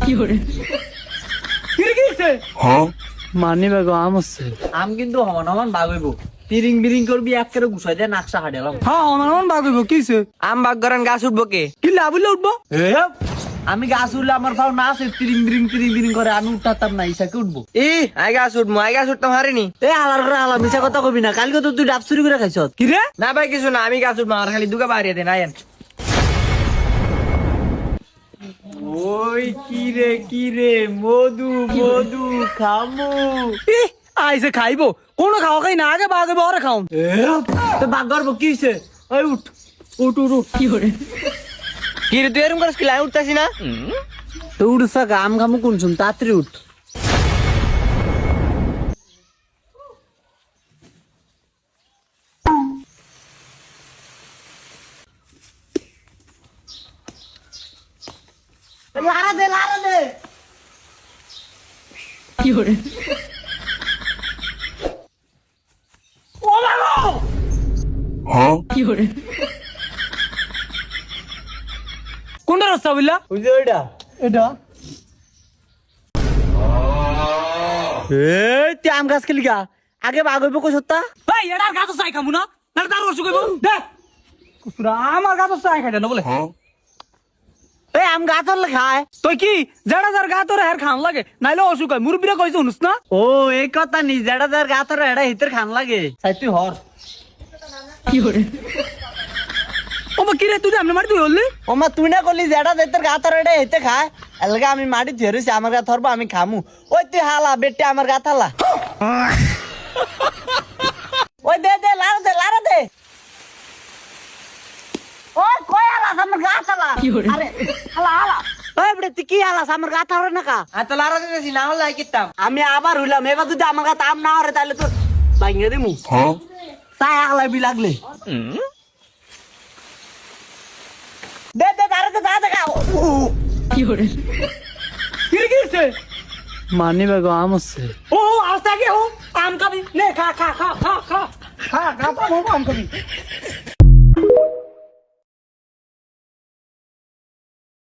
কি করে কি গিয়েছে মানি বাগো আম আছে আম কিন্তু হমান হমান বাগ হইব তিরিং বিরিং করবি এক করে গুছাই দে নাকশা হাডেলাম হ্যাঁ আমার বাগইব কিছে আম বাগ করেন গাছ উঠবো কে কি লাভ হইলে উঠবো আমি গাছ উঠলে আমার পাও না আছে তিরিং বিরিং করে আমি উঠতাম না ইসাকে উঠবো আই গাছ উঠবো আই গাছ উঠতাম হারিনি এ আলার করে আলা মিছা কথা কবি না কালকে তো তুই ডাব চুরি করে খাইছ কি রে না ভাই কিছু না আমি গাছ উঠবো আমার খালি দুগা বাড়িয়ে দেন আয়েন ওই কি রে মধু খামু আইসে খাইবো কোন খাওয়া খাই না আগে বাগইব ওরে খাও তো বাগ করবো কি হইছে ওই উঠ কি করে কি রে তুই এরকম করে স্কিল আমি উঠতেছি না তো উঠছা আম খামু কোন শুন তাড়াতাড়ি উঠ লারা দে কি করে কি করে কোনটা রাস্তা বললা ওই যে ওইটা এটা এই তুই আম গাছ খেলি গা আগে বাগ হইব কই সত্তা ভাই এটার গাছ চাই খামু না নালে তার অসুখ হইব দেখ কুসুরা আমার গাছ চাই খাইতে না বলে এই আম গাছ হলে খায় তুই কি যারা যার গা তোর হের খান লাগে নাইলে অসুখ হয় মুরব্বীরা কইছে শুনুস না ও এই কথা নি যেটা যার গা তোর এটা হিতের খান লাগে তাই তুই হর কি করে ও মা কি রে তুই আমনে মারি তুই হললি ওমা তুই না করলি যেটা তোর গা তোর এটা হিতে খায় এলাকা আমি মাটি ধরেছি আমার গা ধরবো আমি খামু ওই তুই হালা বেটে আমার গা থালা ওই দে লারা দে ওই কই হালাস আমার গা থালা কি করে? আরে হালা ওই বেটে তুই কি হালাস আমার গা থালা না কা আর তো লারা দিতেছি না হলে আই কিতাম আমি আবার হইলাম এবার যদি আমার কাছে আম না হরে তাহলে তো ভাঙিয়ে দিমু তাই আগলাই বি লাগলে দে তারে তো দা দেখা কি করে কি গিয়েছে মানি বাগো আম আছে ও আস্তে আগে ও আম খাবি নে খা আম খাবি